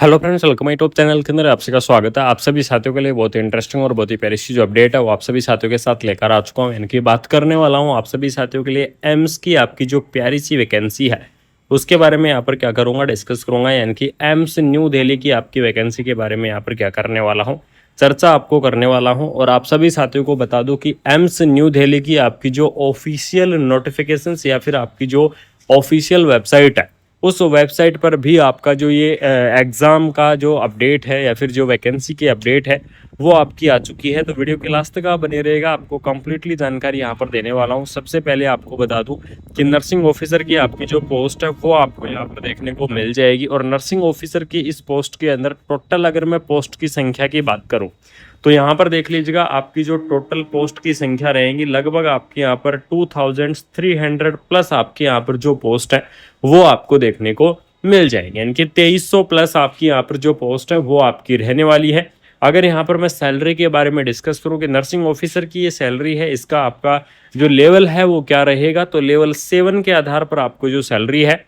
Hello friends, welcome YouTube channel के अंदर आप सभी का स्वागत है। आप सभी साथियों के लिए बहुत ही इंटरेस्टिंग और बहुत ही प्यारी सी जो अपडेट है वो आप सभी साथियों के साथ लेकर आ चुका हूँ। इनकी बात करने वाला हूँ आप सभी साथियों के लिए एम्स की आपकी जो प्यारी सी वैकेंसी है उसके बारे में यहाँ पर क्या करूँगा, डिस्कस करूँगा। यानी कि एम्स न्यू दिल्ली की आपकी वैकेंसी के बारे में यहाँ पर क्या करने वाला हूँ, चर्चा आपको करने वाला हूँ। और आप सभी साथियों को बता दूं कि एम्स न्यू दिल्ली की आपकी जो ऑफिशियल नोटिफिकेशन या फिर आपकी जो ऑफिशियल वेबसाइट है उस वेबसाइट पर भी आपका जो ये एग्ज़ाम का जो अपडेट है या फिर जो वैकेंसी की अपडेट है वो आपकी आ चुकी है। तो वीडियो के लास्ट तक आप बने रहेगा, आपको कंप्लीटली जानकारी यहाँ पर देने वाला हूँ। सबसे पहले आपको बता दूँ कि नर्सिंग ऑफिसर की आपकी जो पोस्ट है वो आपको यहाँ पर देखने को मिल जाएगी। और नर्सिंग ऑफिसर की इस पोस्ट के अंदर टोटल अगर मैं पोस्ट की संख्या की बात करूँ तो यहाँ पर देख लीजिएगा, आपकी जो टोटल पोस्ट की संख्या रहेगी लगभग आपके यहाँ पर 2300 प्लस आपके यहाँ पर जो पोस्ट है वो आपको देखने को मिल जाएंगे। यानी कि 2300 प्लस आपकी यहाँ पर जो पोस्ट है वो आपकी रहने वाली है। अगर यहाँ पर मैं सैलरी के बारे में डिस्कस करूँ कि नर्सिंग ऑफिसर की ये सैलरी है, इसका आपका जो लेवल है वो क्या रहेगा, तो लेवल 7 के आधार पर आपको जो सैलरी है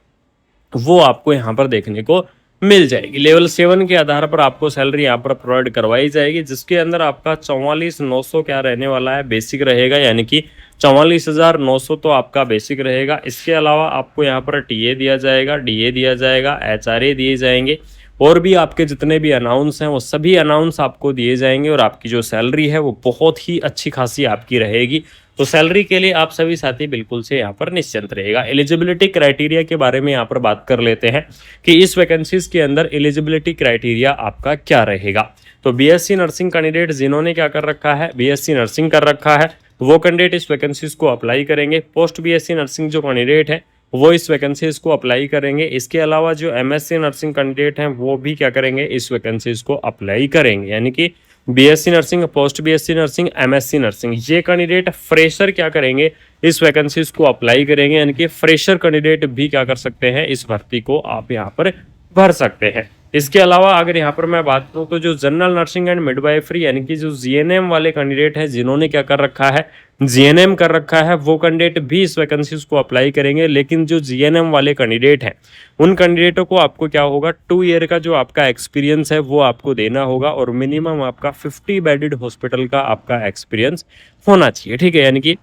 वो आपको यहाँ पर देखने को मिल जाएगी। लेवल 7 के आधार पर आपको सैलरी यहाँ पर प्रोवाइड करवाई जाएगी, जिसके अंदर आपका 44,900 क्या रहने वाला है, बेसिक रहेगा। यानी कि 44,900 तो आपका बेसिक रहेगा। इसके अलावा आपको यहाँ पर टीए दिया जाएगा, डीए दिया जाएगा, एचआरए दिए जाएंगे और भी आपके जितने भी अनाउंस हैं वो सभी अनाउंस आपको दिए जाएंगे। और आपकी जो सैलरी है वो बहुत ही अच्छी खासी आपकी रहेगी। तो सैलरी के लिए आप सभी साथी बिल्कुल से यहाँ पर निश्चिंत रहेगा। एलिजिबिलिटी क्राइटेरिया के बारे में यहाँ पर बात कर लेते हैं कि इस वैकेंसीज के अंदर एलिजिबिलिटी क्राइटेरिया आपका क्या रहेगा। तो बीएससी नर्सिंग कैंडिडेट जिन्होंने क्या कर रखा है, बीएससी नर्सिंग कर रखा है, वो कैंडिडेट इस वैकेंसीज को अप्लाई करेंगे। पोस्ट बीएससी नर्सिंग जो कैंडिडेट है वो इस वैकेंसीज को अप्लाई करेंगे। इसके अलावा जो एमएससी नर्सिंग कैंडिडेट हैं वो भी क्या करेंगे, इस वैकेंसीज को अप्लाई करेंगे। यानी कि BSc nursing, post BSc nursing, MSc nursing, ये कैंडिडेट फ्रेशर क्या करेंगे, इस वैकेंसीज को अप्लाई करेंगे। यानी कि फ्रेशर कैंडिडेट भी क्या कर सकते हैं, इस भर्ती को आप यहाँ पर भर सकते हैं। इसके अलावा अगर यहाँ पर मैं बात करूँ तो जो जनरल नर्सिंग एंड मिडवाइफरी यानी कि जो जीएनएम वाले कैंडिडेट हैं जिन्होंने क्या कर रखा है, जीएनएम कर रखा है, वो कैंडिडेट भी इस वैकेंसीज को अप्लाई करेंगे। लेकिन जो जीएनएम वाले कैंडिडेट हैं उन कैंडिडेटों को आपको क्या होगा, 2 ईयर का जो आपका एक्सपीरियंस है वो आपको देना होगा और मिनिमम आपका 50 बेडेड हॉस्पिटल का आपका एक्सपीरियंस होना चाहिए। ठीक है, यानी कि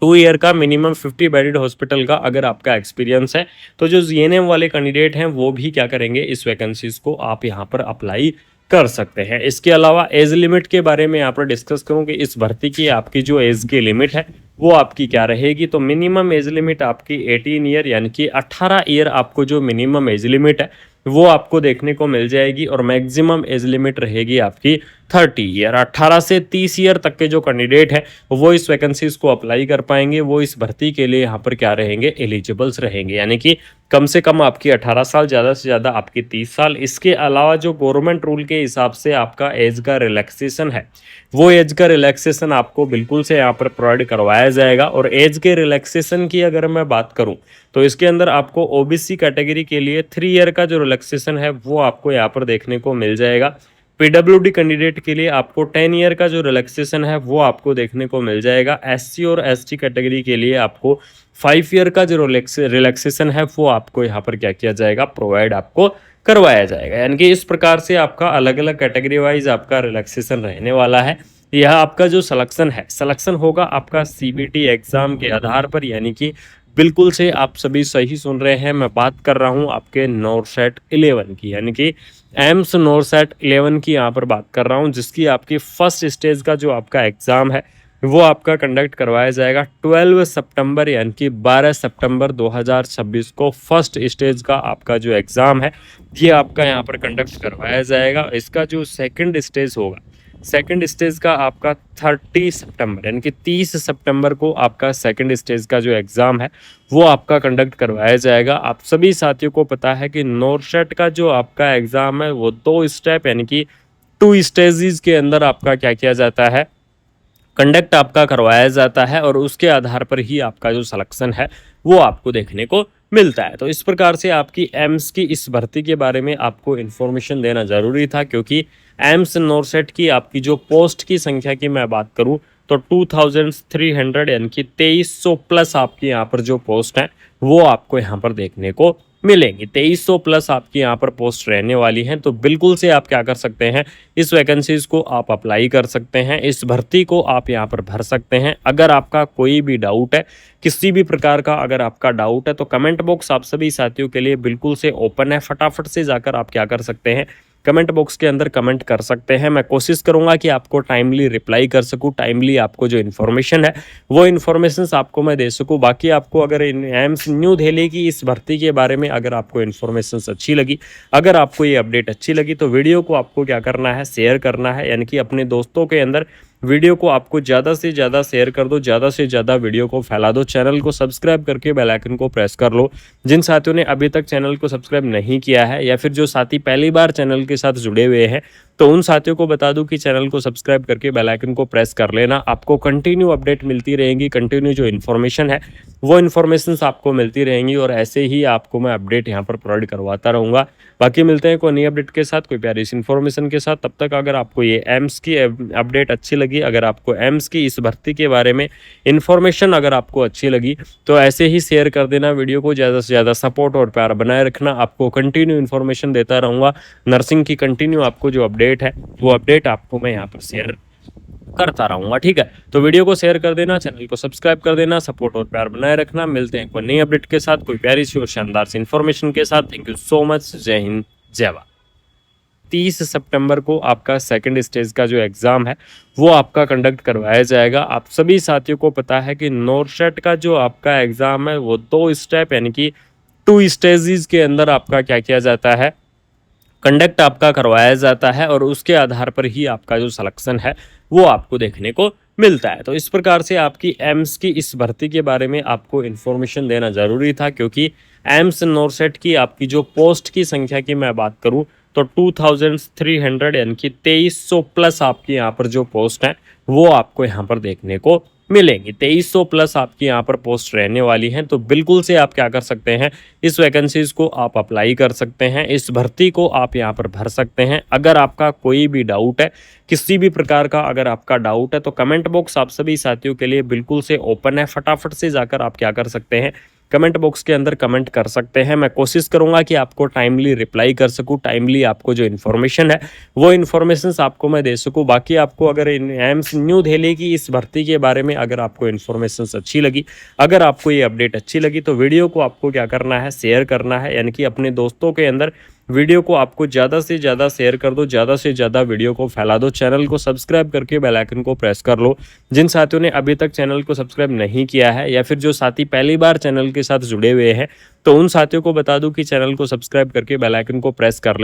2 ईयर का मिनिमम 50 बेडेड हॉस्पिटल का अगर आपका एक्सपीरियंस है तो जो जीएनएम वाले कैंडिडेट हैं वो भी क्या करेंगे, इस वैकेंसीज को आप यहाँ पर अप्लाई कर सकते हैं। इसके अलावा एज लिमिट के बारे में यहाँ पर डिस्कस करूँ कि इस भर्ती की आपकी जो एज की लिमिट है वो आपकी क्या रहेगी। तो मिनिमम एज लिमिट आपकी 18 ईयर यानी कि 18 ईयर आपको जो मिनिमम एज लिमिट है वो आपको देखने को मिल जाएगी। और मैक्सिमम एज लिमिट रहेगी आपकी 30 ईयर। 18 से 30 ईयर तक के जो कैंडिडेट है वो इस वैकेंसीज को अप्लाई कर पाएंगे, वो इस भर्ती के लिए यहाँ पर क्या रहेंगे, एलिजिबल्स रहेंगे। यानी कि कम से कम आपकी 18 साल, ज़्यादा से ज़्यादा आपकी 30 साल। इसके अलावा जो गवर्नमेंट रूल के हिसाब से आपका एज का रिलैक्सेशन है वो एज का रिलैक्सेशन आपको बिल्कुल से यहाँ पर प्रोवाइड करवाया जाएगा। और एज के रिलैक्सेशन की अगर मैं बात करूँ तो इसके अंदर आपको ओबीसी कैटेगरी के लिए 3 ईयर का जो रिलैक्सेशन है वो आपको यहाँ पर देखने को मिल जाएगा। पीडब्ल्यूडी कैंडिडेट के लिए आपको 10 ईयर का जो रिलैक्सेशन है वो आपको देखने को मिल जाएगा। एससी और एसटी कैटेगरी के लिए आपको 5 ईयर का जो रिलैक्सेशन है वो आपको यहाँ पर क्या किया जाएगा, प्रोवाइड आपको करवाया जाएगा। यानी कि इस प्रकार से आपका अलग अलग कैटेगरी वाइज आपका रिलैक्सेशन रहने वाला है। यह आपका जो सिलेक्शन होगा आपका सीबीटी एग्जाम के आधार पर। यानी कि बिल्कुल से आप सभी सही सुन रहे हैं, मैं बात कर रहा हूं आपके नॉरसेट 11 की, यानी कि एम्स नॉरसेट 11 की यहाँ पर बात कर रहा हूं, जिसकी आपकी फर्स्ट स्टेज का जो आपका एग्ज़ाम है वो आपका कंडक्ट करवाया जाएगा 12 सितंबर यानी कि 12 सितंबर 2026 को फर्स्ट स्टेज का आपका जो एग्ज़ाम है ये आपका यहाँ पर कंडक्ट करवाया जाएगा। इसका जो सेकंड स्टेज होगा, सेकंड स्टेज का आपका 30 सितंबर यानी कि 30 सितंबर को आपका सेकंड स्टेज का जो एग्ज़ाम है वो आपका कंडक्ट करवाया जाएगा। आप सभी साथियों को पता है कि नॉरसेट का जो आपका एग्ज़ाम है वो 2 स्टेप यानी कि 2 स्टेजेस के अंदर आपका क्या किया जाता है, कंडक्ट आपका करवाया जाता है और उसके आधार पर ही आपका जो सिलेक्शन है वो आपको देखने को मिलता है। तो इस प्रकार से आपकी एम्स की इस भर्ती के बारे में आपको इन्फॉर्मेशन देना ज़रूरी था, क्योंकि एम्स नॉरसेट की आपकी जो पोस्ट की संख्या की मैं बात करूं तो 2300 यानी कि 2300 प्लस आपकी यहाँ पर जो पोस्ट है वो आपको यहाँ पर देखने को मिलेंगी। 2300 प्लस आपकी यहाँ पर पोस्ट रहने वाली हैं, तो बिल्कुल से आप क्या कर सकते हैं, इस वैकेंसीज़ को आप अप्लाई कर सकते हैं, इस भर्ती को आप यहाँ पर भर सकते हैं। अगर आपका कोई भी डाउट है, किसी भी प्रकार का अगर आपका डाउट है, तो कमेंट बॉक्स आप सभी साथियों के लिए बिल्कुल से ओपन है। फटाफट से जाकर आप क्या कर सकते हैं, कमेंट बॉक्स के अंदर कमेंट कर सकते हैं। मैं कोशिश करूंगा कि आपको टाइमली रिप्लाई कर सकूं, टाइमली आपको जो इन्फॉर्मेशन है वो इन्फॉर्मेशंस आपको मैं दे सकूं। बाकी आपको अगर एम्स न्यू दिल्ली की इस भर्ती के बारे में अगर आपको इन्फॉर्मेशंस अच्छी लगी, अगर आपको ये अपडेट अच्छी लगी, तो वीडियो को आपको क्या करना है, शेयर करना है, यानी कि अपने दोस्तों के अंदर वीडियो को आपको ज़्यादा से ज़्यादा शेयर कर दो, ज़्यादा से ज़्यादा वीडियो को फैला दो। चैनल को सब्सक्राइब करके बेल आइकन को प्रेस कर लो। जिन साथियों ने अभी तक चैनल को सब्सक्राइब नहीं किया है, या फिर जो साथी पहली बार चैनल के साथ जुड़े हुए हैं, तो उन साथियों को बता दूं कि चैनल को सब्सक्राइब करके बेल आइकन को प्रेस कर लेना। आपको कंटिन्यू अपडेट मिलती रहेंगी, कंटिन्यू जो इन्फॉर्मेशन है वो इन्फॉर्मेशंस आपको मिलती रहेंगी, और ऐसे ही आपको मैं अपडेट यहाँ पर प्रोवाइड करवाता रहूँगा। बाकी मिलते हैं कोई नई अपडेट के साथ, कोई प्यारी सी इन्फॉर्मेशन के साथ। तब तक अगर आपको ये एम्स की अपडेट अच्छी लगी, अगर आपको एम्स की इस भर्ती के बारे में इन्फॉर्मेशन अगर आपको अच्छी लगी, तो ऐसे ही शेयर कर देना वीडियो को। ज़्यादा से ज़्यादा सपोर्ट और प्यार बनाए रखना। आपको कंटिन्यू इन्फॉर्मेशन देता रहूँगा। नर्सिंग की कंटिन्यू आपको जो अपडेट है वो अपडेट आपको मैं यहाँ पर शेयर करता रहूंगा, ठीक है। तो वीडियो को शेयर कर देना, चैनल को सब्सक्राइब कर देना, सपोर्ट और प्यार बनाए रखना। मिलते हैं कोई नई अपडेट के साथ, कोई प्यारी सी और शानदार सी इन्फॉर्मेशन के साथ। Thank you so much. जय हिंद, जय भारत। 30 सितंबर को आपका सेकंड स्टेज का जो एग्ज़ाम है वो आपका कंडक्ट करवाया जाएगा। आप सभी साथियों को पता है कि नॉर्सेट का जो आपका एग्ज़ाम है वो 2 स्टेप यानी कि 2 स्टेजेस के अंदर आपका क्या किया जाता है, कंडक्ट आपका करवाया जाता है, और उसके आधार पर ही आपका जो सिलेक्शन है वो आपको देखने को मिलता है। तो इस प्रकार से आपकी एम्स की इस भर्ती के बारे में आपको इन्फॉर्मेशन देना ज़रूरी था, क्योंकि एम्स नॉर्सेट की आपकी जो पोस्ट की संख्या की मैं बात करूं तो 2300 यानी कि 2300 प्लस आपकी यहाँ पर जो पोस्ट हैं वो आपको यहाँ पर देखने को मिलेंगी। 2300 प्लस आपकी यहाँ पर पोस्ट रहने वाली हैं, तो बिल्कुल से आप क्या कर सकते हैं, इस वैकेंसीज़ को आप अप्लाई कर सकते हैं, इस भर्ती को आप यहाँ पर भर सकते हैं। अगर आपका कोई भी डाउट है, किसी भी प्रकार का अगर आपका डाउट है, तो कमेंट बॉक्स आप सभी साथियों के लिए बिल्कुल से ओपन है। फटाफट से जाकर आप क्या कर सकते हैं, कमेंट बॉक्स के अंदर कमेंट कर सकते हैं। मैं कोशिश करूंगा कि आपको टाइमली रिप्लाई कर सकूं, टाइमली आपको जो इन्फॉर्मेशन है वो इन्फॉर्मेशंस आपको मैं दे सकूं। बाकी आपको अगर एम्स न्यू दिल्ली की इस भर्ती के बारे में अगर आपको इन्फॉर्मेशंस अच्छी लगी, अगर आपको ये अपडेट अच्छी लगी, तो वीडियो को आपको क्या करना है, शेयर करना है, यानी कि अपने दोस्तों के अंदर वीडियो को आपको ज़्यादा से ज़्यादा शेयर कर दो, ज़्यादा से ज़्यादा वीडियो को फैला दो। चैनल को सब्सक्राइब करके बेल आइकन को प्रेस कर लो। जिन साथियों ने अभी तक चैनल को सब्सक्राइब नहीं किया है, या फिर जो साथी पहली बार चैनल के साथ जुड़े हुए हैं, तो उन साथियों को बता दूं कि चैनल को सब्सक्राइब करके बेल आइकन को प्रेस कर ले।